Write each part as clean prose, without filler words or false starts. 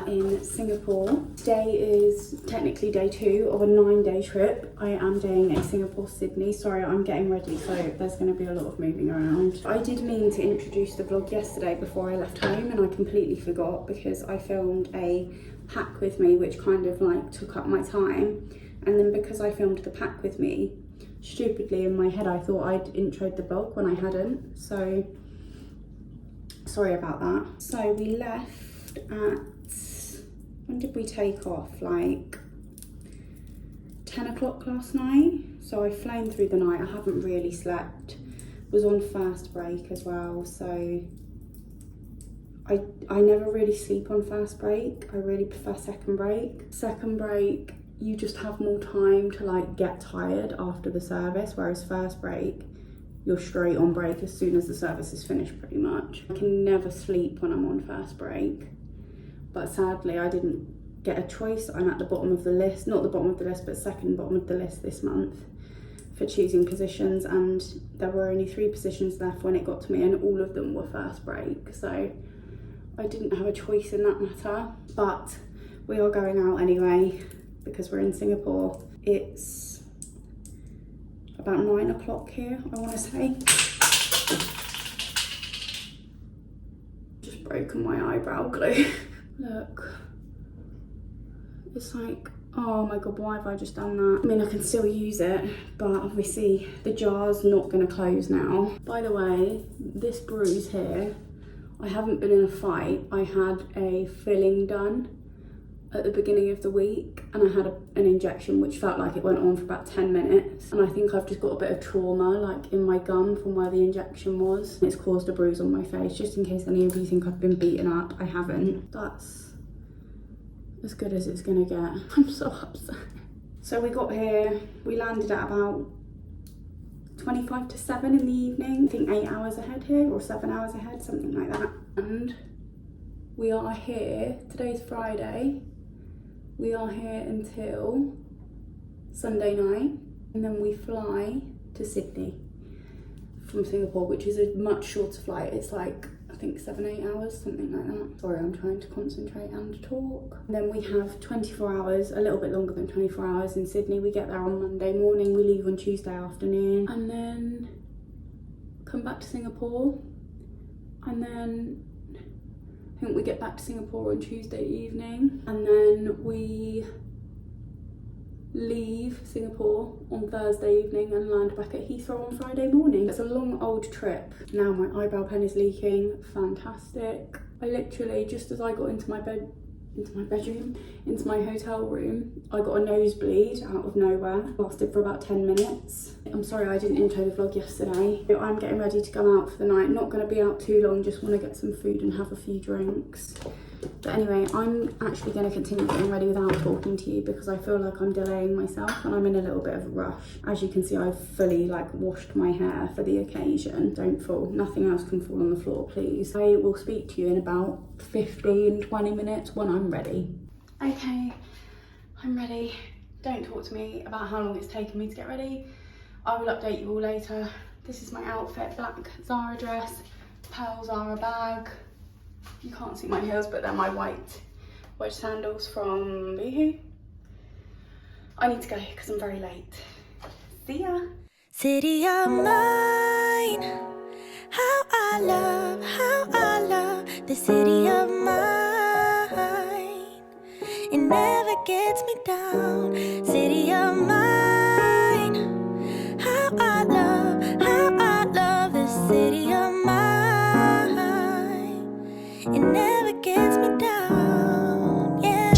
are in Singapore. Today is technically day 2 of a 9-day trip. I am doing a Singapore-Sydney. Sorry, I'm getting ready, so there's going to be a lot of moving around. I did mean to introduce the vlog yesterday before I left home, and I completely forgot because I filmed a pack with me, which kind of like took up my time. And then because I filmed the pack with me, stupidly in my head I thought I'd introed the vlog when I hadn't, so sorry about that. So we left at, when did we take off? Like 10 o'clock last night. So I've flown through the night. I haven't really slept. Was on first break as well, so I never really sleep on first break. I really prefer second break. Second break, you just have more time to like get tired after the service, whereas first break, you're straight on break as soon as the service is finished pretty much. I can never sleep when I'm on first break, but sadly I didn't get a choice. I'm at the bottom of the list, not the bottom of the list, but second bottom of the list this month for choosing positions, and there were only 3 positions left when it got to me, and all of them were first break, so I didn't have a choice in that matter. But we are going out anyway because we're in Singapore. It's about 9 o'clock here, I want to say. Just broken my eyebrow glue. Look, it's like, oh my god, why have I just done that? I mean, I can still use it, but obviously the jar's not going to close now. By the way, this bruise here, I haven't been in a fight. I had a filling done at the beginning of the week, and I had an injection which felt like it went on for about 10 minutes, and I think I've just got a bit of trauma like in my gum from where the injection was. It's caused a bruise on my face, just in case any of you think I've been beaten up. I haven't. That's as good as it's gonna get. I'm so upset. So we got here, we landed at about 25 to 7 in the evening. I think 8 hours ahead here, or 7 hours ahead, something like that. And we are here, today's Friday, we are here until Sunday night, and then we fly to Sydney from Singapore, which is a much shorter flight. It's like, I think 7-8 hours, something like that. Sorry, I'm trying to concentrate and talk. And then we have 24 hours, a little bit longer than 24 hours in Sydney. We get there on Monday morning, we leave on Tuesday afternoon, and then come back to Singapore, and then I think we get back to Singapore on Tuesday evening, and then we leave Singapore on Thursday evening and land back at Heathrow on Friday morning. It's a long old trip. Now my eyebrow pen is leaking. Fantastic. I literally, just as I got into my hotel room, I got a nosebleed out of nowhere. Lasted for about 10 minutes. I'm sorry I didn't intro the vlog yesterday. I'm getting ready to go out for the night. Not going to be out too long, just want to get some food and have a few drinks. But anyway, I'm actually going to continue getting ready without talking to you because I feel like I'm delaying myself and I'm in a little bit of a rush. As you can see, I've fully like washed my hair for the occasion. Don't fall, nothing else can fall on the floor, please. I will speak to you in about 15-20 minutes when I'm ready. Okay, I'm ready. Don't talk to me about how long it's taken me to get ready. I will update you all later. This is my outfit: black Zara dress, pearl Zara bag. You can't see my heels, but they're my white sandals from Boohoo. I need to go because I'm very late. See ya. City of mine, how I love the city of mine. It never gets me down. City of mine, how I love the city of mine. It never gets me down, yeah.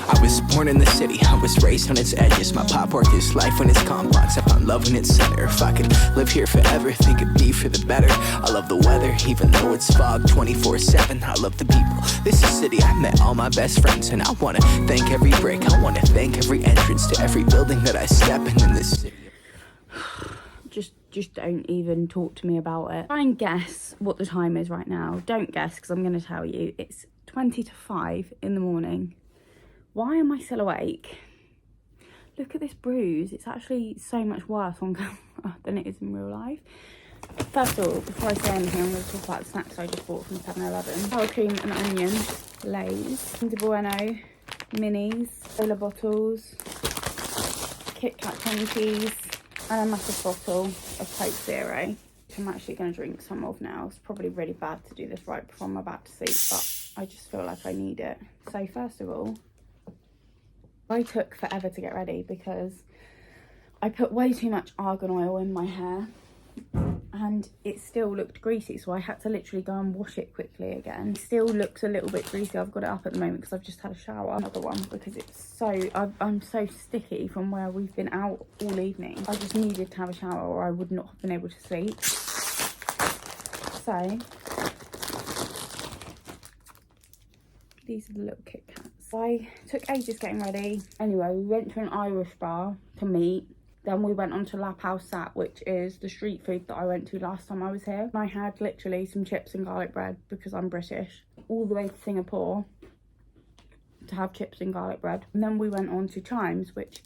I was born in the city, I was raised on its edges. My pop work is life when it's complex. I found love in its center. If I could live here forever, think it'd be for the better. I love the weather, even though it's fog 24/7. I love the people. This is city, I met all my best friends, and I wanna thank every brick. I wanna thank every entrance to every building that I step in this city. Just don't even talk to me about it. Try and guess what the time is right now. Don't guess, because I'm going to tell you. It's 20 to 5 in the morning. Why am I still awake? Look at this bruise. It's actually so much worse on camera than it is in real life. First of all, before I say anything, I'm going to talk about the snacks I just bought from 7-Eleven. Sour cream and onion, Lay's, Kinder Bueno, minis, soda bottles, Kit Kat 20s, and a massive bottle of Coke Zero, which I'm actually going to drink some of now. It's probably really bad to do this right before I'm about to sleep, but I just feel like I need it. So first of all, I took forever to get ready because I put way too much argan oil in my hair and it still looked greasy, so I had to literally go and wash it quickly again. It still looks a little bit greasy. I've got it up at the moment because I've just had a shower. Another one because it's so, I'm so sticky from where we've been out all evening. I just needed to have a shower or I would not have been able to sleep. So these are the little Kit Kats. I took ages getting ready. Anyway, we went to an Irish bar to meet. Then we went on to La Pausat, which is the street food that I went to last time I was here. I had literally some chips and garlic bread because I'm British, all the way to Singapore to have chips and garlic bread. And then we went on to Chimes, which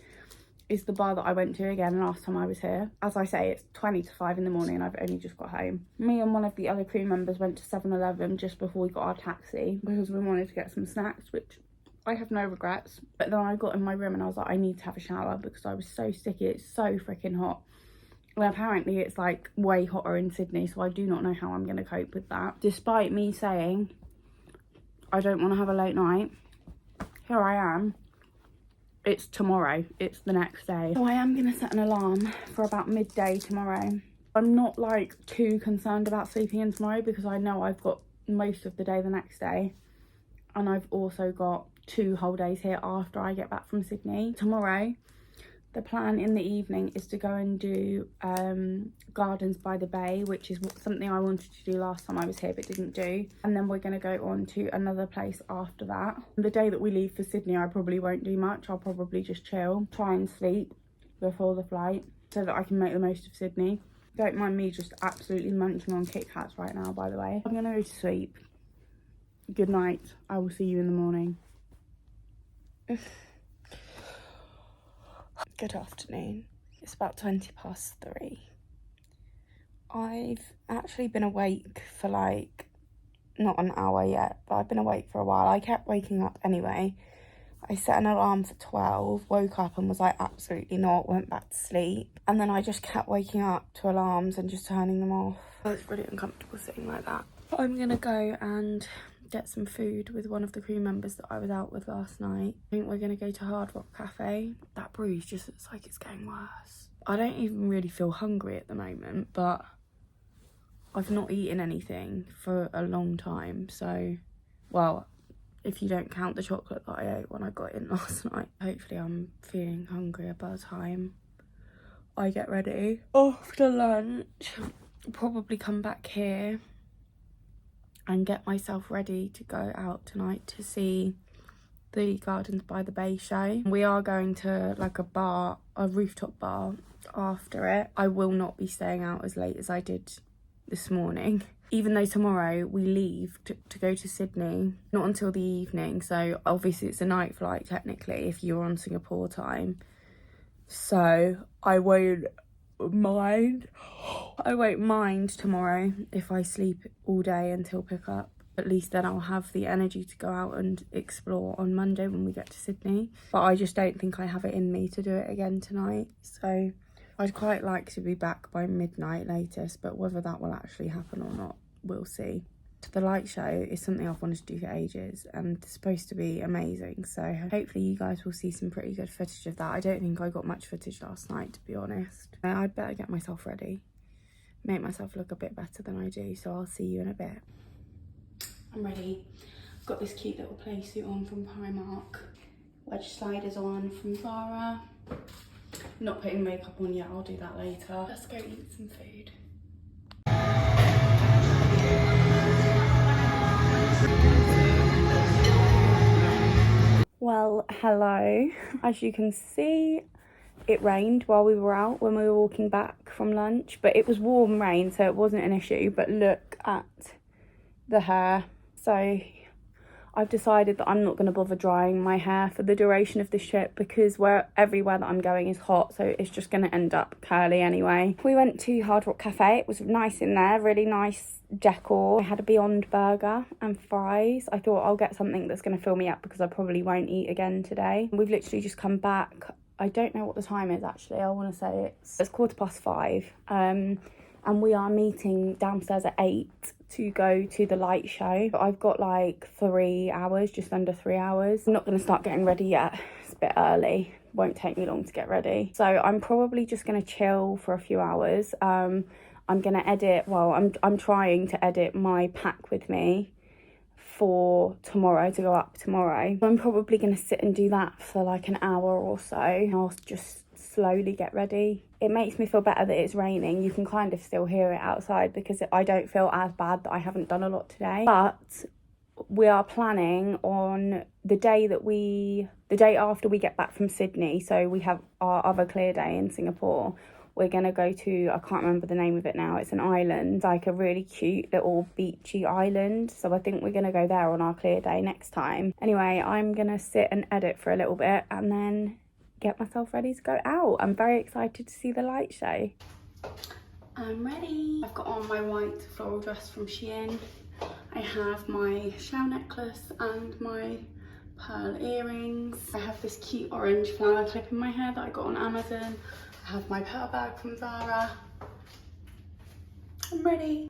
is the bar that I went to again last time I was here. As I say, it's 20 to 5 in the morning and I've only just got home. Me and one of the other crew members went to 7-Eleven just before we got our taxi because we wanted to get some snacks, which I have no regrets. But then I got in my room and I was like, I need to have a shower because I was so sticky. It's so freaking hot. Well, apparently it's like way hotter in Sydney, so I do not know how I'm going to cope with that. Despite me saying I don't want to have a late night, here I am. It's tomorrow. It's the next day. So I am going to set an alarm for about midday tomorrow. I'm not like too concerned about sleeping in tomorrow because I know I've got most of the day the next day. And I've also got 2 whole days here after I get back from Sydney. Tomorrow, the plan in the evening is to go and do Gardens by the Bay, which is something I wanted to do last time I was here but didn't do. And then we're going to go on to another place after that. The day that we leave for Sydney, I probably won't do much. I'll probably just chill, try and sleep before the flight so that I can make the most of Sydney. Don't mind me just absolutely munching on Kit Kats right now, by the way. I'm going to go to sleep. Good night. I will see you in the morning. Good afternoon. It's about 3:20. I've actually been awake for like not an hour yet, but I've been awake for a while. I kept waking up anyway. I set an alarm for 12, woke up and was like, absolutely not, went back to sleep. And then I just kept waking up to alarms and just turning them off. Oh, it's really uncomfortable sitting like that. But I'm gonna go and get some food with one of the crew members that I was out with last night. I think we're gonna go to Hard Rock Cafe. That bruise just looks like it's getting worse. I don't even really feel hungry at the moment, but I've not eaten anything for a long time, so, well, if you don't count the chocolate that I ate when I got in last night. Hopefully I'm feeling hungrier by the time I get ready. After lunch, probably come back here and get myself ready to go out tonight to see the Gardens by the Bay show. We are going to like a bar, a rooftop bar after it. I will not be staying out as late as I did this morning. Even though tomorrow we leave to go to Sydney, not until the evening. So obviously it's a night flight technically if you're on Singapore time. So I won't mind tomorrow if I sleep all day until pick up. At least then I'll have the energy to go out and explore on Monday when we get to Sydney. But I just don't think I have it in me to do it again tonight. So I'd quite like to be back by midnight latest, but whether that will actually happen or not, we'll see. The light show is something I've wanted to do for ages and it's supposed to be amazing, so hopefully you guys will see some pretty good footage of that. I don't think I got much footage last night, to be honest. I'd better get myself ready, make myself look a bit better than I do, so I'll see you in a bit. I'm ready. I've got this cute little play suit on from Primark, wedge sliders on from Zara. Not putting makeup on yet, I'll do that later. Let's go eat some food. Well, hello. As you can see, it rained while we were out when we were walking back from lunch, but it was warm rain, so it wasn't an issue. But look at the hair. So I've decided that I'm not going to bother drying my hair for the duration of this trip because everywhere that I'm going is hot, so it's just going to end up curly anyway. We went to Hard Rock Cafe. It was nice in there, really nice decor. I had a Beyond Burger and fries. I thought I'll get something that's going to fill me up because I probably won't eat again today. We've literally just come back. I don't know what the time is actually. I want to say it's 5:15. And we are meeting downstairs at 8 to go to the light show. I've got like 3 hours, just under 3 hours. I'm not going to start getting ready yet. It's a bit early. Won't take me long to get ready. So I'm probably just going to chill for a few hours. I'm going to edit, I'm trying to edit my pack with me for tomorrow, to go up tomorrow. I'm probably going to sit and do that for like an hour or so. I'll just slowly get ready. It makes me feel better that it's raining. You can kind of still hear it outside because I don't feel as bad that I haven't done a lot today. But we are planning on the day after we get back from Sydney, so we have our other clear day in Singapore. We're going to go to, I can't remember the name of it now, it's an island, like a really cute little beachy island. So I think we're going to go there on our clear day next time. Anyway, I'm going to sit and edit for a little bit and then get myself ready to go out. I'm very excited to see the light show. I'm ready. I've got on my white floral dress from Shein. I have my shell necklace and my pearl earrings. I have this cute orange flower clip in my hair that I got on Amazon. I have my pearl bag from Zara. I'm ready.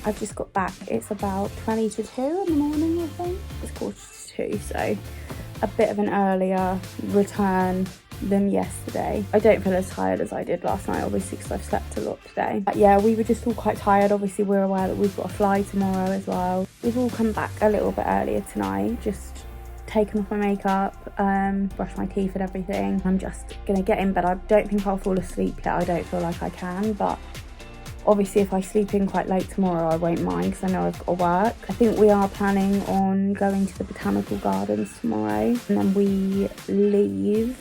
I've just got back. It's about 20 to 2 in the morning, I think. It's 1:45, so a bit of an earlier return than yesterday. I don't feel as tired as I did last night, obviously, because I've slept a lot today. But yeah, we were just all quite tired. Obviously, we're aware that we've got a fly tomorrow as well. We've all come back a little bit earlier tonight, just taken off my makeup, brushed my teeth and everything. I'm just gonna get in bed. I don't think I'll fall asleep yet. I don't feel like I can, but obviously if I sleep in quite late tomorrow I won't mind because I know I've got to work. I think we are planning on going to the botanical gardens tomorrow, and then we leave,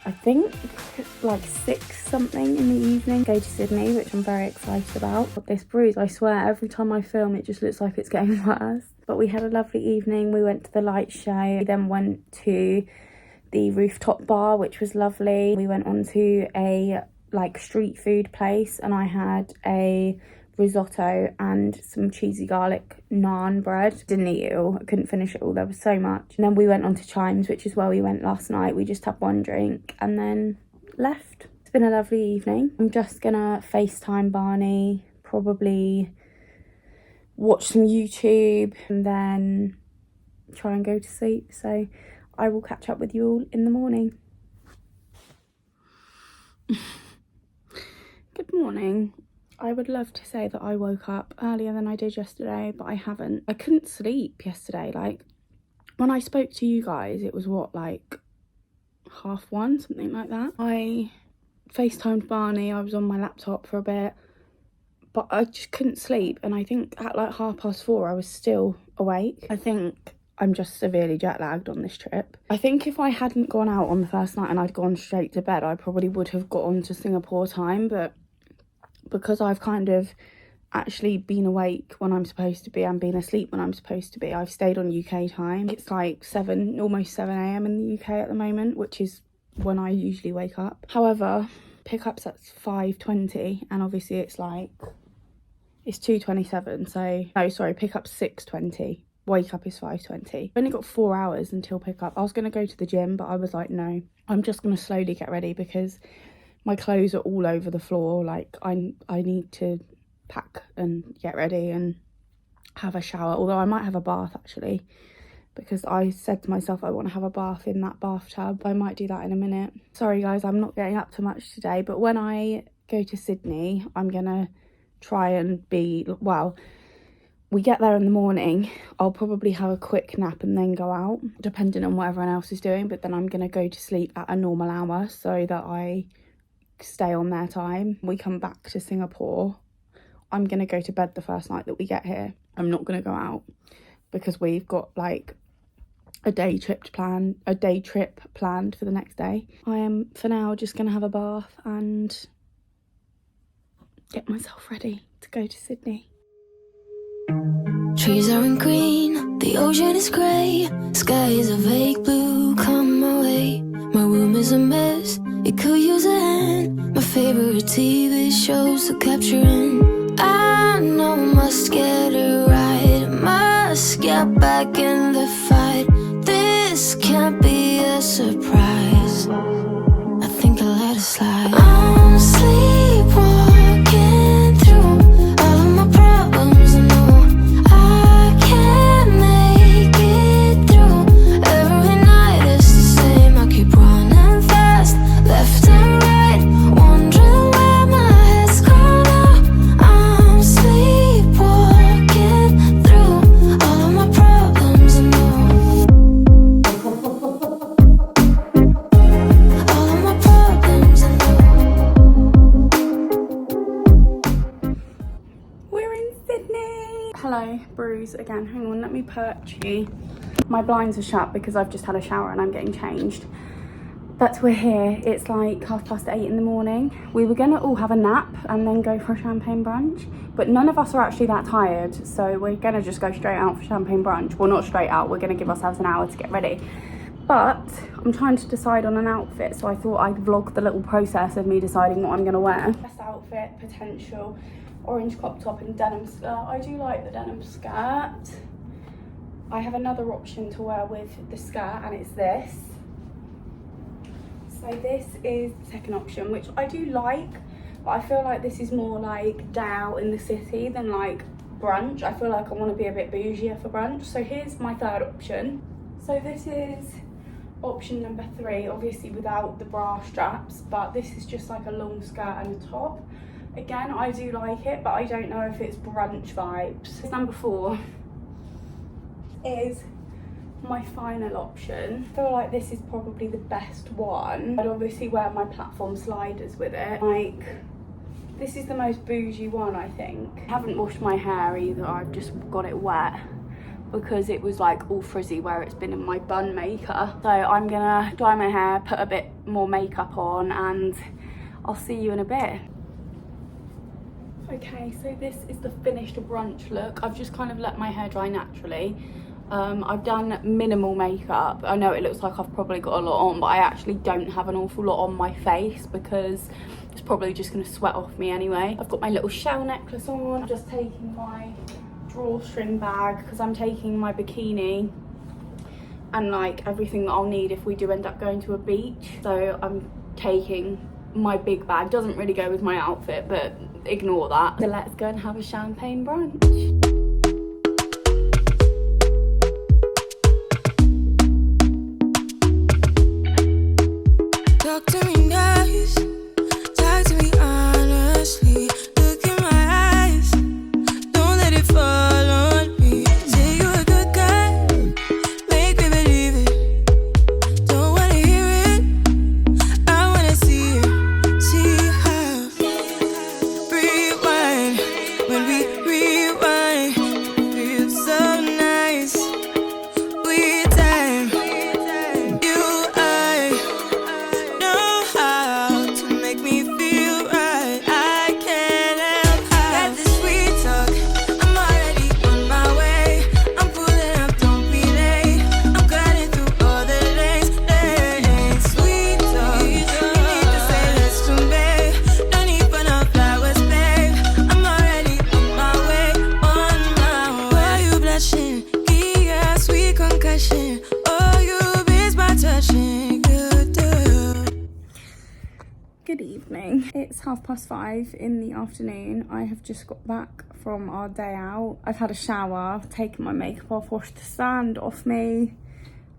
I think like 6 something in the evening, go to Sydney, which I'm very excited about. But this bruise, I swear, every time I film it just looks like it's getting worse. But we had a lovely evening. We went to the light show, we then went to the rooftop bar, which was lovely. We went on to a like street food place and I had a risotto and some cheesy garlic naan bread. Didn't eat it all, I couldn't finish it all, there was so much. And then we went on to Chimes, which is where we went last night. We just had one drink and then left. It's been a lovely evening. I'm just gonna FaceTime Barney, probably watch some YouTube and then try and go to sleep. So I will catch up with you all in the morning. Good morning. I would love to say that I woke up earlier than I did yesterday, but I haven't. I couldn't sleep yesterday. Like, when I spoke to you guys, it was what, like 1:30, something like that. I FaceTimed Barney, I was on my laptop for a bit, but I just couldn't sleep. And I think at like 4:30, I was still awake. I think I'm just severely jet lagged on this trip. I think if I hadn't gone out on the first night and I'd gone straight to bed, I probably would have got on to Singapore time, but because I've kind of actually been awake when I'm supposed to be and been asleep when I'm supposed to be, I've stayed on UK time. It's like almost 7 a.m. in the UK at the moment, which is when I usually wake up. However, pickup's at 5:20 and obviously it's 2:27, so no, sorry, pickup's 6:20. Wake up is 5:20. I've only got 4 hours until pickup. I was going to go to the gym, but I was like, no, I'm just going to slowly get ready because my clothes are all over the floor. Like, I need to pack and get ready and have a shower, although I might have a bath actually, because I said to myself I want to have a bath in that bathtub. I might do that in a minute. Sorry guys, I'm not getting up to much today, but when I go to Sydney, I'm gonna try and be, well, we get there in the morning, I'll probably have a quick nap and then go out, depending on what everyone else is doing, but then I'm gonna go to sleep at a normal hour so that I stay on their time. We come back to Singapore, I'm going to go to bed the first night that we get here. I'm not going to go out because we've got like a day trip planned for the next day. I am for now just going to have a bath and get myself ready to go to Sydney. Trees aren't green, the ocean is grey, sky is a vague blue, come my way. My room is a mess, it could use a hand. My favorite TV shows are capturing. I know I must get it right, must get back in the fight. This can't be a surprise, I think I'll let it slide. I'm sleepwalking through all of my problems, I know I can't make it through. Every night it's the same, I keep running fast, left and right, wondering where my head's gone now. I'm sleepwalking through all of my problems, I know. All of my problems, I know. We're in Sydney. Hello, Bruce again. Hang on, let me perch you. My blinds are shut because I've just had a shower and I'm getting changed. But we're here. It's like 8:30 in the morning. We were gonna all have a nap and then go for a champagne brunch, but none of us are actually that tired, so we're gonna just go straight out for champagne brunch. Well, not straight out, we're gonna give ourselves an hour to get ready. But I'm trying to decide on an outfit, so I thought I'd vlog the little process of me deciding what I'm gonna wear. Best outfit, potential, orange crop top and denim skirt. I do like the denim skirt. I have another option to wear with the skirt and it's this. So this is the second option, which I do like, but I feel like this is more like day out in the city than like brunch. I feel like I want to be a bit bougier for brunch. So here's my third option. So this is option number 3, obviously without the bra straps, but this is just like a long skirt and a top. Again, I do like it, but I don't know if it's brunch vibes. Number 4 is my final option. I feel like this is probably the best one. I'd obviously wear my platform sliders with it. Like, this is the most bougie one, I think. I haven't washed my hair either, I've just got it wet because it was like all frizzy where it's been in my bun maker. So I'm gonna dry my hair, put a bit more makeup on, and I'll see you in a bit. Okay, so this is the finished brunch look. I've just kind of let my hair dry naturally. I've done minimal makeup. I know it looks like I've probably got a lot on, but I actually don't have an awful lot on my face because it's probably just going to sweat off me anyway. I've got my little shell necklace on. I'm just taking my drawstring bag because I'm taking my bikini and like everything that I'll need if we do end up going to a beach. So I'm taking my big bag. Doesn't really go with my outfit, but ignore that. So let's go and have a champagne brunch. Talk to me nice, talk to me honestly. Look in my eyes, don't let it fall on me. Say you're a good guy, make me believe it. Don't wanna hear it, I wanna see it. See how rewind, when we rewind, feels so nice. We time, you I know how to make me feel right. I can't help how. Got this sweet talk, I'm already on my way. I'm pulling up, don't be late. I'm cutting through all the lanes. Sweet talk, you need to say less to me. No need for no flowers, babe. I'm already on my way, on my way. Why you blushing? Yeah, sweet concussion. Oh, you miss my touching. Good, dude. Good evening. It's 5:30 in the afternoon. I have just got back from our day out. I've had a shower, taken my makeup off, washed the sand off me.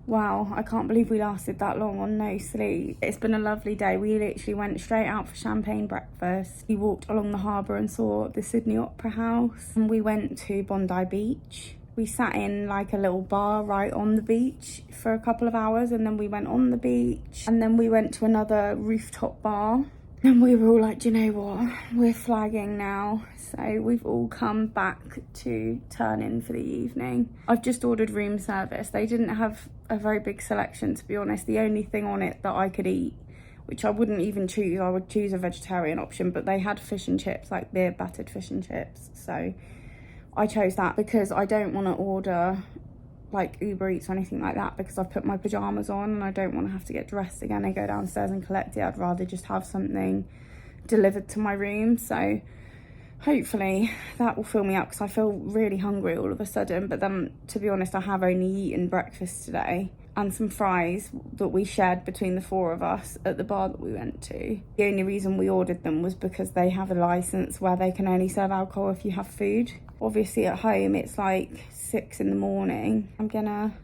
Wow, I can't believe we lasted that long on no sleep. It's been a lovely day. We literally went straight out for champagne breakfast. We walked along the harbour and saw the Sydney Opera House. And we went to Bondi Beach. We sat in like a little bar right on the beach for a couple of hours, and then we went on the beach, and then we went to another rooftop bar, and we were all like, do you know what, we're flagging now. So we've all come back to turn in for the evening. I've just ordered room service. They didn't have a very big selection, to be honest. The only thing on it that I could eat, which I wouldn't even choose, I would choose a vegetarian option, but they had fish and chips, like beer battered fish and chips. So I chose that because I don't want to order like Uber Eats or anything like that, because I've put my pyjamas on and I don't want to have to get dressed again and go downstairs and collect it. I'd rather just have something delivered to my room. So hopefully that will fill me up, because I feel really hungry all of a sudden. But then, to be honest, I have only eaten breakfast today and some fries that we shared between the four of us at the bar that we went to. The only reason we ordered them was because they have a license where they can only serve alcohol if you have food. Obviously at home it's like 6 in the morning. I'm gonna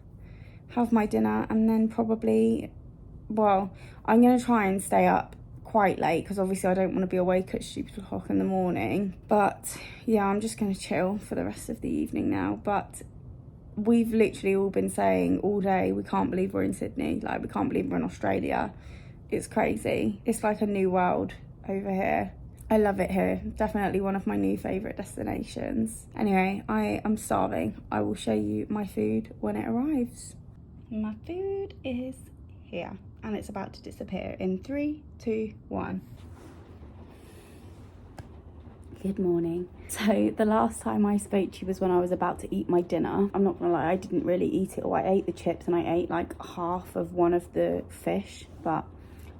have my dinner and then probably, well, I'm gonna try and stay up quite late, because obviously I don't want to be awake at stupid o'clock in the morning. But yeah, I'm just gonna chill for the rest of the evening now. But we've literally all been saying all day, we can't believe we're in Sydney, like we can't believe we're in Australia. It's crazy. It's like a new world over here. I love it here. Definitely one of my new favourite destinations. Anyway, I am starving. I will show you my food when it arrives. My food is here and it's about to disappear in 3, 2, 1. Good morning. So the last time I spoke to you was when I was about to eat my dinner. I'm not gonna lie, I didn't really eat it all. I ate the chips and I ate like half of one of the fish, but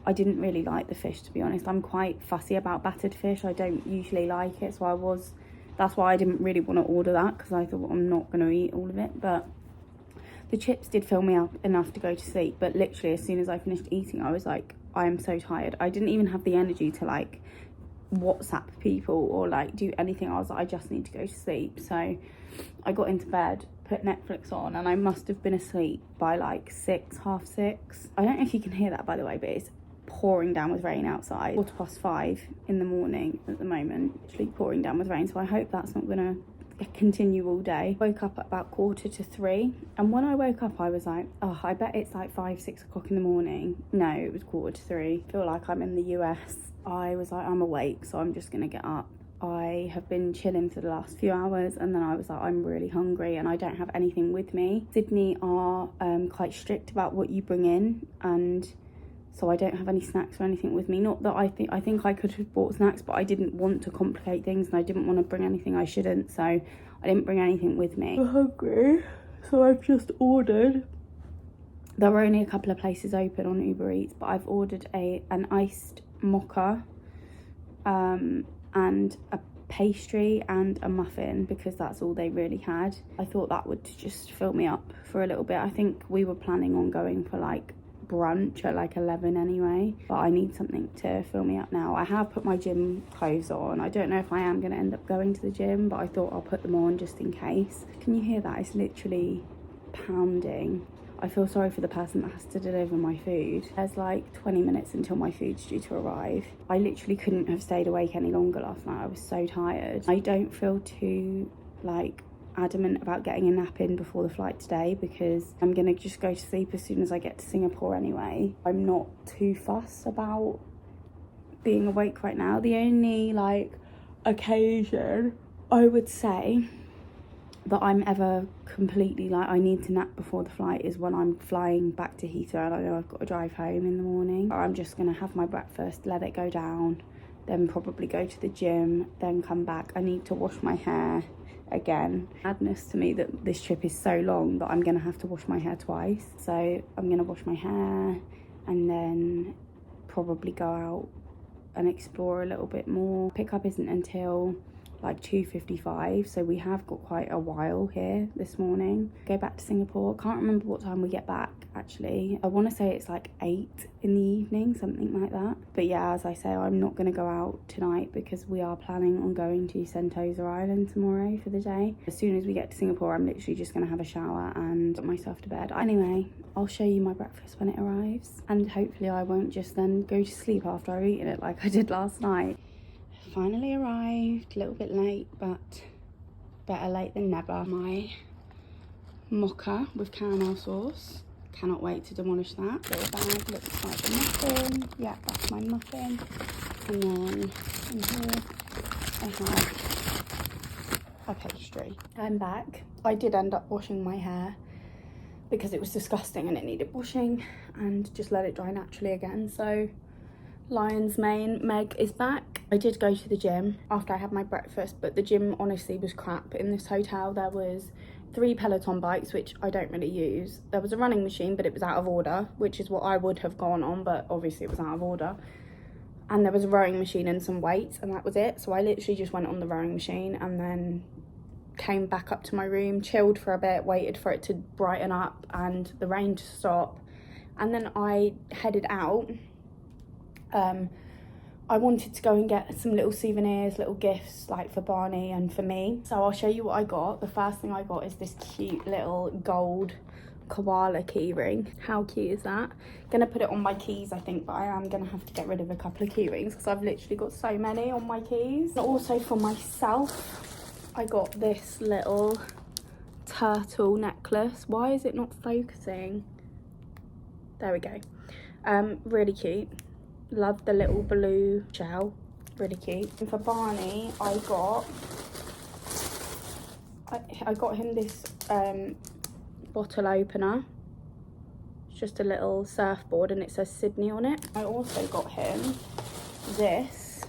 I didn't really like the fish, to be honest. I'm quite fussy about battered fish. I don't usually like it, so that's why I didn't really want to order that, because I thought, well, I'm not going to eat all of it. But the chips did fill me up enough to go to sleep, but literally as soon as I finished eating, I was like, I am so tired. I didn't even have the energy to like WhatsApp people or like do anything. I was like, I just need to go to sleep. So I got into bed, put Netflix on, and I must have been asleep by like 6, half 6. I don't know if you can hear that, by the way, but it's pouring down with rain outside. 5:15 in the morning at the moment, literally pouring down with rain. So I hope that's not gonna continue all day. Woke up at about 2:45, and when I woke up I was like, oh, I bet it's like 5, 6 o'clock in the morning. No, it was 2:45. I feel like I'm in the US. I was like, I'm awake, so I'm just gonna get up. I have been chilling for the last few hours, and then I was like, I'm really hungry and I don't have anything with me. Sydney are quite strict about what you bring in, and so I don't have any snacks or anything with me. Not that I think I could have bought snacks, but I didn't want to complicate things and I didn't want to bring anything I shouldn't, so I didn't bring anything with me. I'm hungry, so I've just ordered. There were only a couple of places open on Uber Eats, but I've ordered an iced mocha and a pastry and a muffin, because that's all they really had. I thought that would just fill me up for a little bit. I think we were planning on going for like brunch at like 11 anyway, but I need something to fill me up now. I have put my gym clothes on. I don't know if I am going to end up going to the gym, but I thought I'll put them on just in case. Can you hear that? It's literally pounding. I feel sorry for the person that has to deliver my food. There's like 20 minutes until my food's due to arrive. I literally couldn't have stayed awake any longer last night. I was so tired. I don't feel too like adamant about getting a nap in before the flight today because I'm gonna just go to sleep as soon as I get to Singapore anyway. I'm not too fussed about being awake right now. The only like occasion I would say that I'm ever completely like I need to nap before the flight is when I'm flying back to Heathrow and I know I've got to drive home in the morning. Or I'm just gonna have my breakfast, let it go down, then probably go to the gym, then come back. I need to wash my hair again. Madness to me that this trip is so long that I'm gonna have to wash my hair twice. So I'm gonna wash my hair and then probably go out and explore a little bit more. Pickup isn't until like 2:55, so we have got quite a while here this morning. Go back to Singapore. Can't remember what time we get back actually. I want to say it's like 8 in the evening, something like that. But yeah, as I say, I'm not going to go out tonight because we are planning on going to Sentosa Island tomorrow for the day. As soon as we get to Singapore, I'm literally just going to have a shower and put myself to bed. Anyway, I'll show you my breakfast when it arrives, and hopefully I won't just then go to sleep after I've eaten it like I did last night. Finally arrived, a little bit late, but better late than never. My mocha with caramel sauce. Cannot wait to demolish that. Little bag looks like a muffin. Yeah, that's my muffin. And then in here I have a pastry. I'm back. I did end up washing my hair because it was disgusting and it needed washing, and just let it dry naturally again. So lion's mane, Meg is back. I did go to the gym after I had my breakfast, but the gym honestly was crap. In this hotel there was 3 Peloton bikes, which I don't really use. There was a running machine, but it was out of order, which is what I would have gone on, but obviously it was out of order. And there was a rowing machine and some weights, and that was it. So I literally just went on the rowing machine and then came back up to my room, chilled for a bit, waited for it to brighten up and the rain to stop, and then I headed out. I wanted to go and get some little souvenirs, little gifts like for Barney and for me. So I'll show you what I got. The first thing I got is this cute little gold koala key ring. How cute is that? Gonna put it on my keys I think, but I am gonna have to get rid of a couple of key rings because I've literally got so many on my keys. And also for myself, I got this little turtle necklace. Why is it not focusing? There we go. Really cute. Love the little blue shell, really cute. And for Barney, I got him this bottle opener. It's just a little surfboard and it says Sydney on it. I also got him this.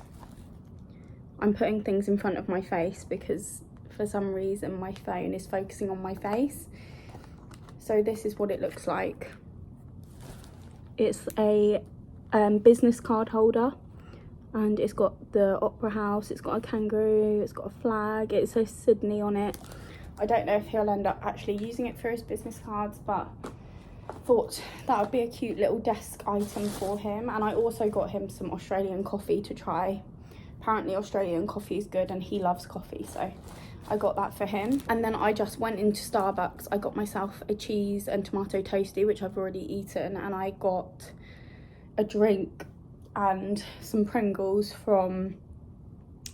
I'm putting things in front of my face because for some reason my phone is focusing on my face. So this is what it looks like. It's a business card holder, and it's got the opera house, it's got a kangaroo, it's got a flag, it says Sydney on it. I don't know if he'll end up actually using it for his business cards, but thought that would be a cute little desk item for him. And I also got him some Australian coffee to try. Apparently Australian coffee is good and he loves coffee, so I got that for him. And then I just went into Starbucks. I got myself a cheese and tomato toasty, which I've already eaten, and I got a drink and some Pringles from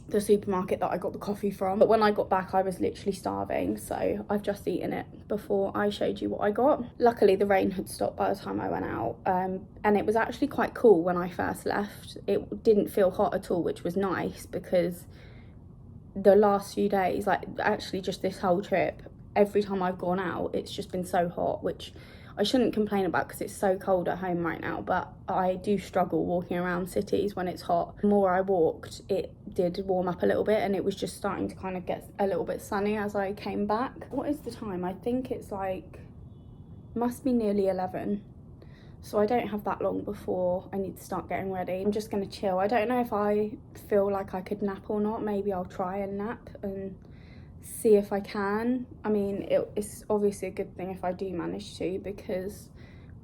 the supermarket that I got the coffee from. But when I got back I was literally starving, so I've just eaten it before I showed you what I got. Luckily the rain had stopped by the time I went out, and it was actually quite cool when I first left. It didn't feel hot at all, which was nice because the last few days, like actually just this whole trip, every time I've gone out it's just been so hot, which I shouldn't complain about because it's so cold at home right now, but I do struggle walking around cities when it's hot. The more I walked, it did warm up a little bit, and it was just starting to kind of get a little bit sunny as I came back. What is the time? I think it's like, must be nearly 11. So I don't have that long before I need to start getting ready. I'm just going to chill. I don't know if I feel like I could nap or not. Maybe I'll try and nap and see if I can. I mean, it's obviously a good thing if I do manage to, because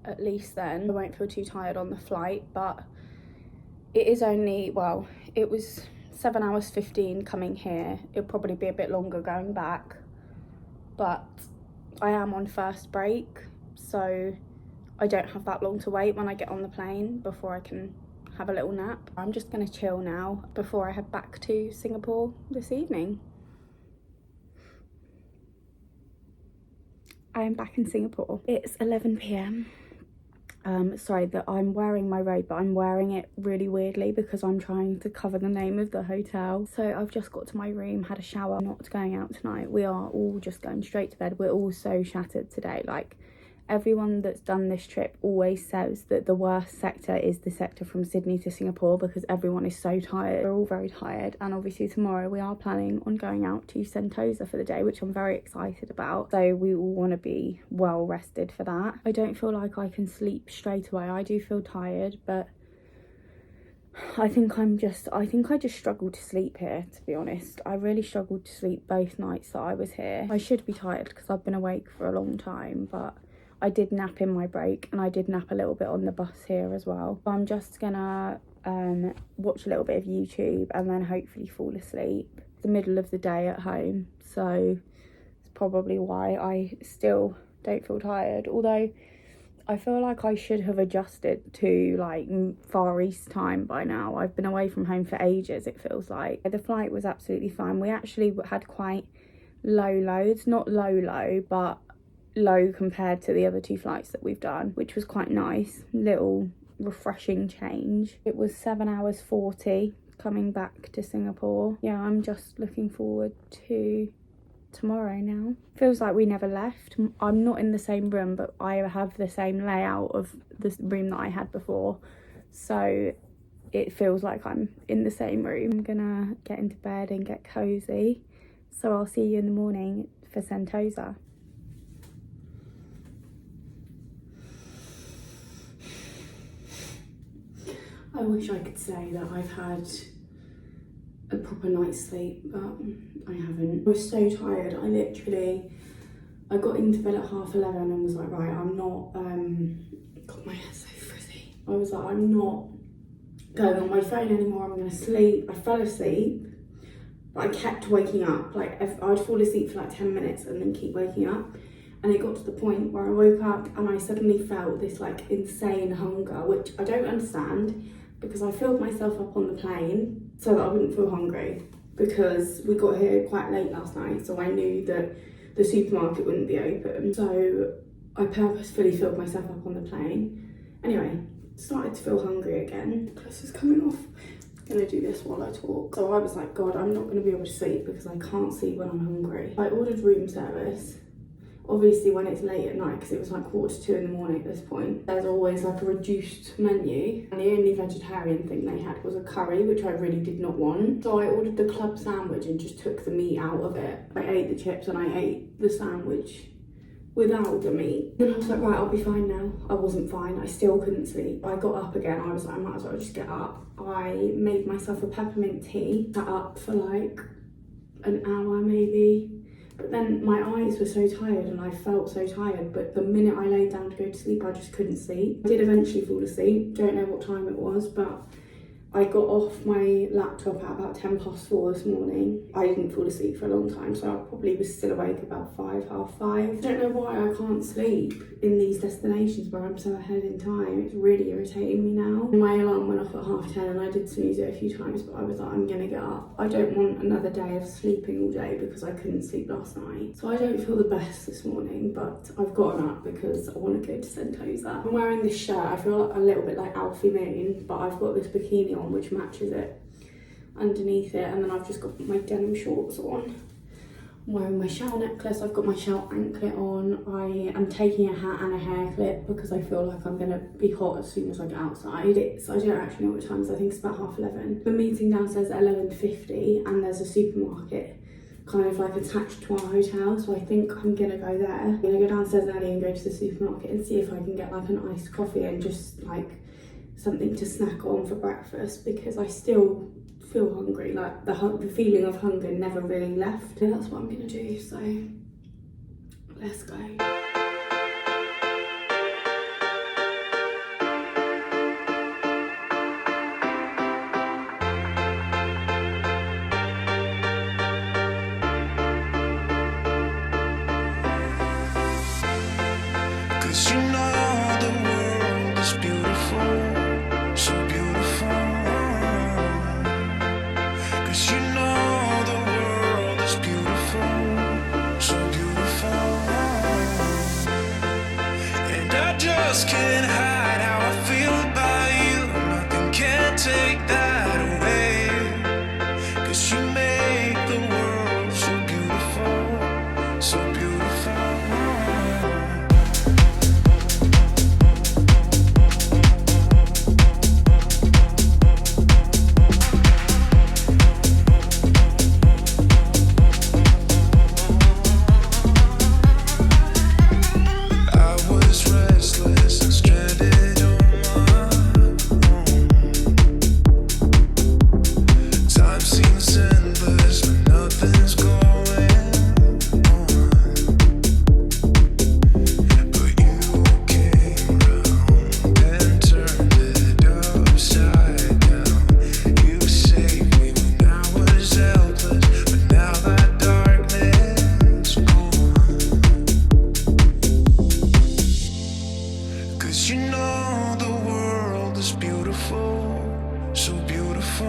at least then I won't feel too tired on the flight. But it is only, well, it was 7 hours 15 coming here. It'll probably be a bit longer going back, but I am on first break, so I don't have that long to wait when I get on the plane before I can have a little nap. I'm just gonna chill now before I head back to Singapore this evening. I am back in Singapore. It's 11 p.m. Sorry that I'm wearing my robe, but I'm wearing it really weirdly because I'm trying to cover the name of the hotel. So I've just got to my room, had a shower. I'm not going out tonight. We are all just going straight to bed. We're all so shattered today. Like, everyone that's done this trip always says that the worst sector is the sector from Sydney to Singapore because everyone is so tired. We're all very tired, and obviously tomorrow we are planning on going out to Sentosa for the day, which I'm very excited about. So we all want to be well rested for that. I don't feel like I can sleep straight away. I do feel tired, but I think I just struggled to sleep here, to be honest. I really struggled to sleep both nights that I was here. I should be tired because I've been awake for a long time, but I did nap in my break, and I did nap a little bit on the bus here as well. I'm just gonna watch a little bit of YouTube and then hopefully fall asleep. It's the middle of the day at home, so it's probably why I still don't feel tired. Although I feel like I should have adjusted to like Far East time by now. I've been away from home for ages, it feels like. The flight was absolutely fine. We actually had quite low loads, not low, but low compared to the other two flights that we've done, which was quite nice. Little refreshing change. It was 7 hours 40 coming back to Singapore. Yeah, I'm just looking forward to tomorrow now. Feels like we never left. I'm not in the same room, but I have the same layout of the room that I had before, so it feels like I'm in the same room. I'm gonna get into bed and get cozy, so I'll see you in the morning for Sentosa. I wish I could say that I've had a proper night's sleep, but I haven't. I was so tired. I got into bed at 11:30 and was like, right, I'm not, God, my hair's so frizzy. I was like, I'm not going on my phone anymore, I'm gonna sleep. I fell asleep, but I kept waking up. Like, I'd fall asleep for like 10 minutes and then keep waking up. And it got to the point where I woke up and I suddenly felt this like insane hunger, which I don't understand, because I filled myself up on the plane so that I wouldn't feel hungry, because we got here quite late last night, so I knew that the supermarket wouldn't be open. So I purposefully filled myself up on the plane. Anyway, started to feel hungry again. This is coming off. I'm gonna do this while I talk. So I was like, God, I'm not gonna be able to sleep because I can't sleep when I'm hungry. I ordered room service. Obviously when it's late at night, because it was like 1:45 in the morning at this point, there's always like a reduced menu, and the only vegetarian thing they had was a curry, which I really did not want. So I ordered the club sandwich and just took the meat out of it. I ate the chips and I ate the sandwich without the meat. Then I was like, right, I'll be fine now. I wasn't fine, I still couldn't sleep. I got up again, I was like, I might as well just get up. I made myself a peppermint tea, sat up for like an hour maybe. But then my eyes were so tired and I felt so tired, but the minute I laid down to go to sleep, I just couldn't sleep. I did eventually fall asleep, don't know what time it was, but I got off my laptop at about 4:10 this morning. I didn't fall asleep for a long time, so I probably was still awake about 5, half 5. I don't know why I can't sleep in these destinations where I'm so ahead in time. It's really irritating me now. My alarm went off at 10:30 and I did snooze it a few times, but I was like, I'm gonna get up. I don't want another day of sleeping all day because I couldn't sleep last night. So I don't feel the best this morning, but I've gotten up because I want to go to Sentosa. I'm wearing this shirt. I feel a little bit like Alfie Moon, but I've got this bikini on which matches it underneath it, and then I've just got my denim shorts on. I'm wearing my shell necklace, I've got my shell anklet on. I am taking a hat and a hair clip because I feel like I'm gonna be hot as soon as I get outside. I don't actually know what time it is, I think it's about 11:30. We're meeting downstairs at 11:50 and there's a supermarket kind of like attached to our hotel, so I think I'm gonna go there. I'm gonna go downstairs early and go to the supermarket and see if I can get like an iced coffee and just like something to snack on for breakfast, because I still feel hungry. Like the feeling of hunger never really left. And that's what I'm gonna do, so let's go. 'Cause you know the world is beautiful, so beautiful. 'Cause you know the world is beautiful, so beautiful. And I just can't hide how I feel about you. Nothing can take that away. 'Cause you make the world so beautiful, so beautiful. I was restless and stranded on my own. Time seems endless when nothing's going on. But you came round and turned it upside down. You saved me when I was helpless, but now that darkness gone. 'Cause you know the world is beautiful, so beautiful.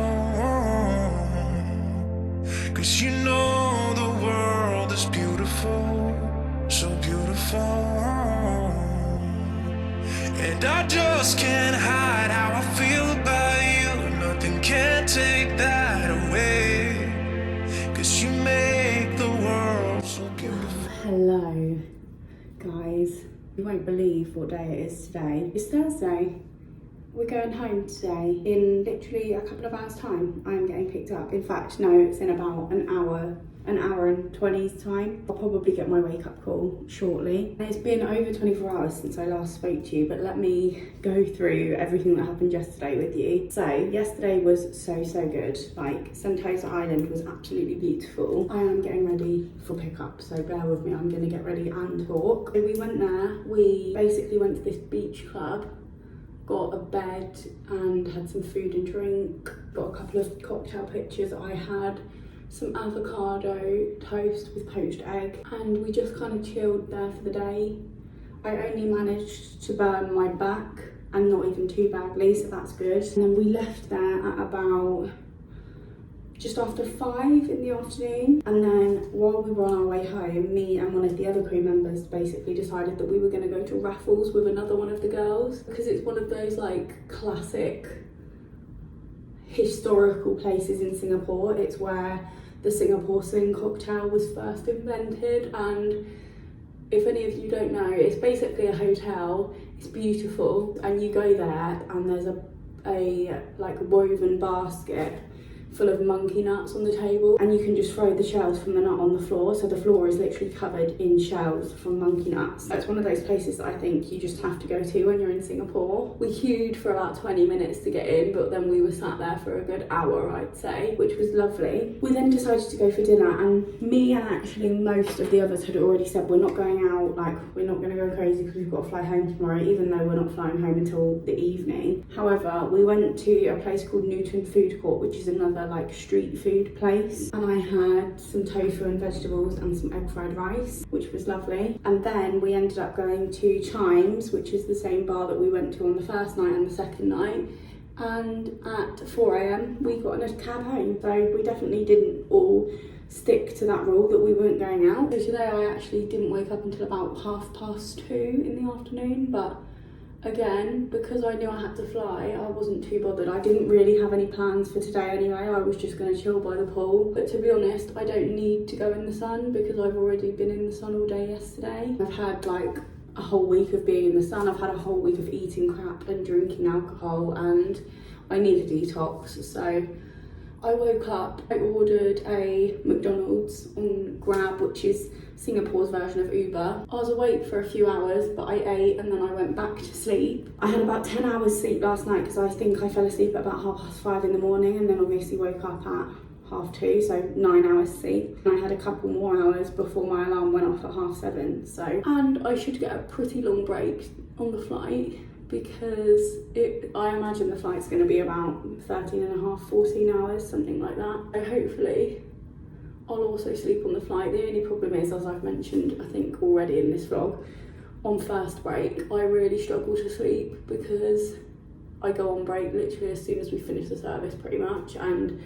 'Cause you know the world is beautiful, so beautiful. And I just can't hide how I feel about you. Nothing can take that away. 'Cause you make the world so beautiful. Hello, guys. You won't believe what day it is today. It's Thursday. We're going home today. In literally a couple of hours' time, I am getting picked up. In fact, no, it's in about an hour and 20's time. I'll probably get my wake-up call shortly. And it's been over 24 hours since I last spoke to you, but let me go through everything that happened yesterday with you. So, yesterday was so good. Like, Sentosa Island was absolutely beautiful. I am getting ready for pickup, so bear with me. I'm gonna get ready and talk. So we went there. We basically went to this beach club, got a bed and had some food and drink, got a couple of cocktail pictures I had, some avocado toast with poached egg, and we just kind of chilled there for the day. I only managed to burn my back and not even too badly, so that's good. And then we left there at about just after 5 in the afternoon, and then while we were on our way home, me and one of the other crew members basically decided that we were going to go to raffles with another one of the girls, because it's one of those like classic historical places in Singapore. It's where the Singapore Sling cocktail was first invented, and if any of you don't know, it's basically a hotel. It's beautiful, and you go there and there's a like woven basket full of monkey nuts on the table, and you can just throw the shells from the nut on the floor, so the floor is literally covered in shells from monkey nuts. It's one of those places that I think you just have to go to when you're in Singapore. We queued for about 20 minutes to get in, but then we were sat there for a good hour, I'd say, which was lovely. We then decided to go for dinner, and me and actually most of the others had already said we're not going out, like we're not going to go crazy because we've got to fly home tomorrow, even though we're not flying home until the evening. However, we went to a place called Newton Food Court, which is another like street food place, and I had some tofu and vegetables and some egg fried rice, which was lovely. And then we ended up going to Chimes, which is the same bar that we went to on the first night and the second night, and at 4 AM we got in a cab home. So we definitely didn't all stick to that rule that we weren't going out. So today I actually didn't wake up until about 2:30 in the afternoon, but again, because I knew I had to fly, I wasn't too bothered. I didn't really have any plans for today anyway. I was just going to chill by the pool. But to be honest, I don't need to go in the sun because I've already been in the sun all day yesterday. I've had like a whole week of being in the sun. I've had a whole week of eating crap and drinking alcohol, and I need a detox. So I woke up, I ordered a McDonald's on Grab, which is Singapore's version of Uber. I was awake for a few hours, but I ate and then I went back to sleep. I had about 10 hours sleep last night because I think I fell asleep at about 5:30 in the morning, and then obviously woke up at 2:30, so 9 hours sleep. And I had a couple more hours before my alarm went off at 7:30, so. And I should get a pretty long break on the flight, because I imagine the flight's going to be about 13 and a half, 14 hours, something like that. So hopefully I'll also sleep on the flight. The only problem is, as I've mentioned, I think already in this vlog, on first break, I really struggle to sleep because I go on break literally as soon as we finish the service pretty much, and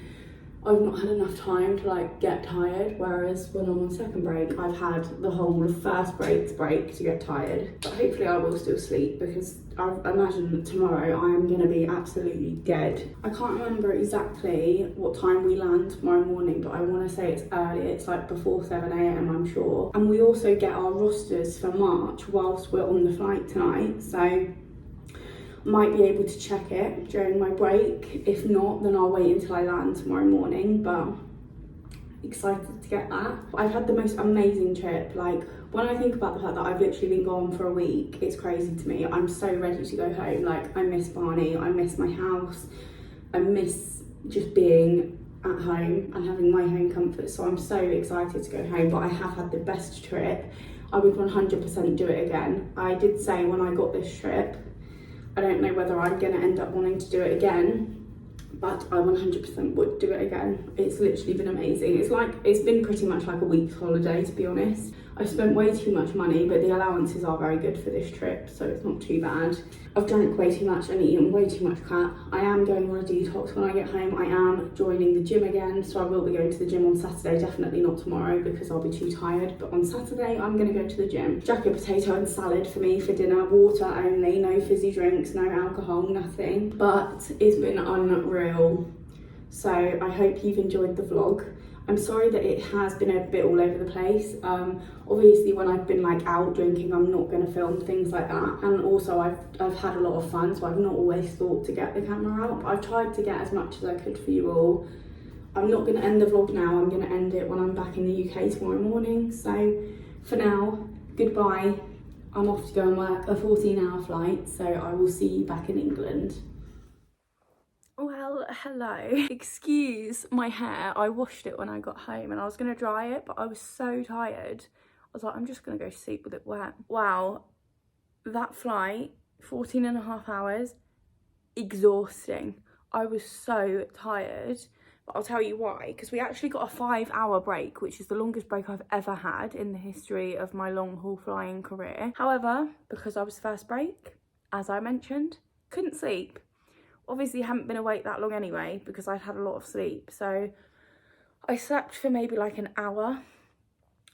I've not had enough time to like get tired, whereas when I'm on second break, I've had the whole of first break to get tired. But hopefully I will still sleep because I imagine that tomorrow I am going to be absolutely dead. I can't remember exactly what time we land tomorrow morning, but I want to say it's early. It's like before 7 a.m. I'm sure. And we also get our rosters for March whilst we're on the flight tonight, so might be able to check it during my break. If not, then I'll wait until I land tomorrow morning, but excited to get that. I've had the most amazing trip. Like, when I think about the fact that I've literally been gone for a week, it's crazy to me. I'm so ready to go home. Like, I miss Barney, I miss my house, I miss just being at home and having my home comfort, so I'm so excited to go home. But I have had the best trip. I would 100% do it again. I did say when I got this trip, I don't know whether I'm going to end up wanting to do it again, but I 100% would do it again. It's literally been amazing. It's been pretty much like a week's holiday, to be honest. I've spent way too much money, but the allowances are very good for this trip, so it's not too bad. I've drank way too much and eaten way too much crap. I am going on a detox when I get home. I am joining the gym again, so I will be going to the gym on Saturday. Definitely not tomorrow because I'll be too tired, but on Saturday I'm going to go to the gym. Jacket potato and salad for me for dinner, water only, no fizzy drinks, no alcohol, nothing. But it's been unreal. So I hope you've enjoyed the vlog. I'm sorry that it has been a bit all over the place. Obviously when I've been like out drinking, I'm not going to film things like that, and also I've had a lot of fun, so I've not always thought to get the camera out. I've tried to get as much as I could for you all. I'm not going to end the vlog now. I'm going to end it when I'm back in the UK tomorrow morning. So for now, goodbye. I'm off to go and work a 14-hour flight, so I will see you back in England. Well, hello. Excuse my hair. I washed it when I got home and I was going to dry it, but I was so tired. I was like, I'm just going to go to sleep with it wet. Wow, that flight, 14.5 hours, exhausting. I was so tired, but I'll tell you why, because we actually got a 5-hour break, which is the longest break I've ever had in the history of my long haul flying career. However, because I was first break, as I mentioned, couldn't sleep. Obviously hadn't been awake that long anyway because I'd had a lot of sleep, so I slept for maybe like an hour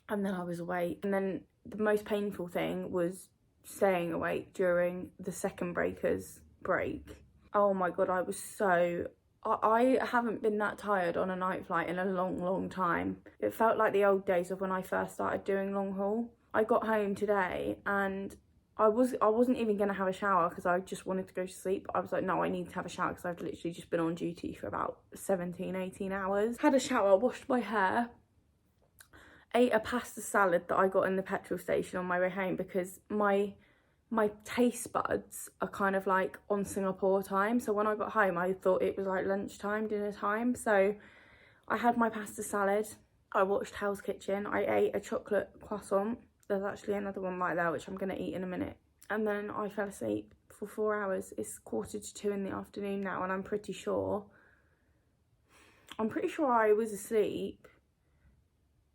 and then I was awake. And then the most painful thing was staying awake during the second breaker's break. Oh my god, I was so... I haven't been that tired on a night flight in a long time. It felt like the old days of when I first started doing long haul. I got home today and I wasn't even going to have a shower because I just wanted to go to sleep. I was like, no, I need to have a shower because I've literally just been on duty for about 17-18 hours. Had a shower, washed my hair, ate a pasta salad that I got in the petrol station on my way home because my taste buds are kind of like on Singapore time. So when I got home, I thought it was like lunchtime, dinner time. So I had my pasta salad. I watched Hell's Kitchen. I ate a chocolate croissant. There's actually another one like that, which I'm going to eat in a minute. And then I fell asleep for 4 hours. It's 1:45 in the afternoon now, and I'm pretty sure I was asleep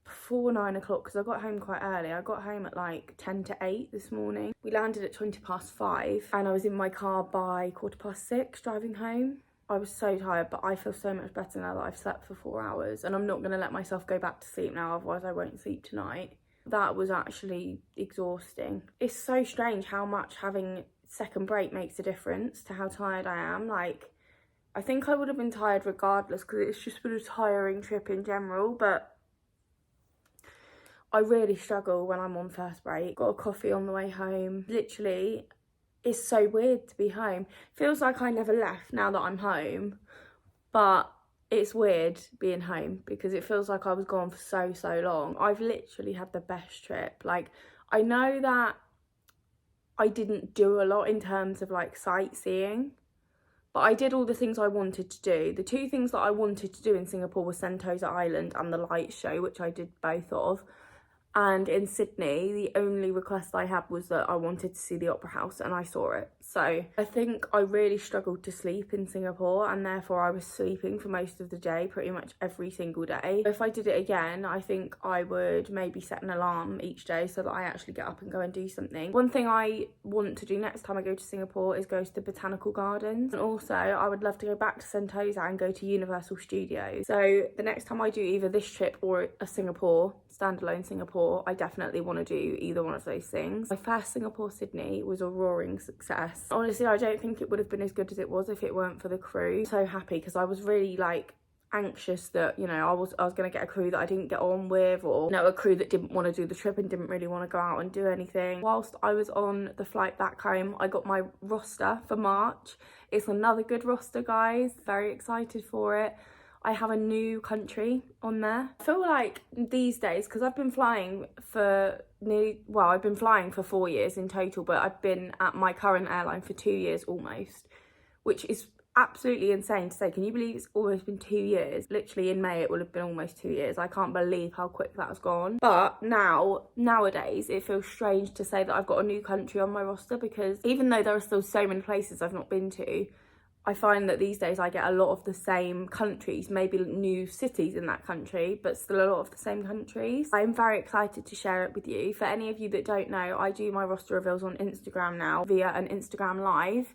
before 9 o'clock because I got home quite early. I got home at like 10 to 8 this morning. We landed at 5:20 and I was in my car by 6:15 driving home. I was so tired, but I feel so much better now that I've slept for 4 hours, and I'm not going to let myself go back to sleep now, otherwise I won't sleep tonight. That was actually exhausting. It's so strange how much having second break makes a difference to how tired I am. Like, I think I would have been tired regardless because it's just been a tiring trip in general, but I really struggle when I'm on first break. Got a coffee on the way home. Literally, it's so weird to be home. Feels like I never left now that I'm home, but it's weird being home because it feels like I was gone for so long. I've literally had the best trip. Like, I know that I didn't do a lot in terms of like sightseeing, but I did all the things I wanted to do. The 2 things that I wanted to do in Singapore were Sentosa Island and the light show, which I did both of. And in Sydney, the only request I had was that I wanted to see the Opera House, and I saw it. So I think I really struggled to sleep in Singapore, and therefore I was sleeping for most of the day, pretty much every single day. If I did it again, I think I would maybe set an alarm each day so that I actually get up and go and do something. One thing I want to do next time I go to Singapore is go to the Botanical Gardens. And also, I would love to go back to Sentosa and go to Universal Studios. So the next time I do either this trip or a Singapore, standalone Singapore, I definitely want to do either one of those things. My first Singapore-Sydney was a roaring success. Honestly, I don't think it would have been as good as it was if it weren't for the crew. So happy, because I was really like anxious that, you know, I was going to get a crew that I didn't get on with, or, you know, a crew that didn't want to do the trip and didn't really want to go out and do anything. Whilst I was on the flight back home, I got my roster for March. It's another good roster, guys. Very excited for it. I have a new country on there. I feel like these days, because I've been flying for I've been flying for 4 years in total, but I've been at my current airline for 2 years almost, which is absolutely insane to say. Can you believe it's almost been 2 years? Literally in May it will have been almost 2 years. I can't believe how quick that has gone. But nowadays it feels strange to say that I've got a new country on my roster, because even though there are still so many places I've not been to, I find that these days I get a lot of the same countries, maybe new cities in that country, but still a lot of the same countries. I'm very excited to share it with you. For any of you that don't know, I do my roster reveals on Instagram now via an Instagram live.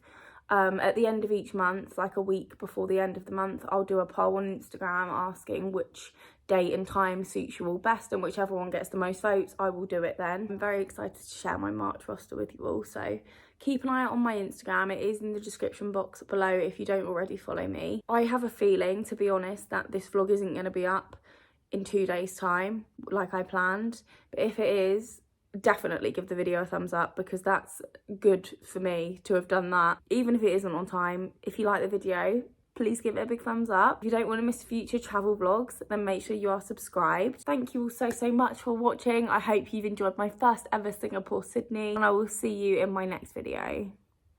At the end of each month, like a week before the end of the month, I'll do a poll on Instagram asking which date and time suits you all best, and whichever one gets the most votes, I will do it then. I'm very excited to share my March roster with you all, so keep an eye out on my Instagram. It is in the description box below if you don't already follow me. I have a feeling, to be honest, that this vlog isn't going to be up in 2 days' time like I planned, but if it is, definitely give the video a thumbs up, because that's good for me to have done that. Even if it isn't on time, if you like the video, please give it a big thumbs up. If you don't want to miss future travel vlogs, then make sure you are subscribed. Thank you all so much for watching. I hope you've enjoyed my first ever Singapore Sydney, and I will see you in my next video.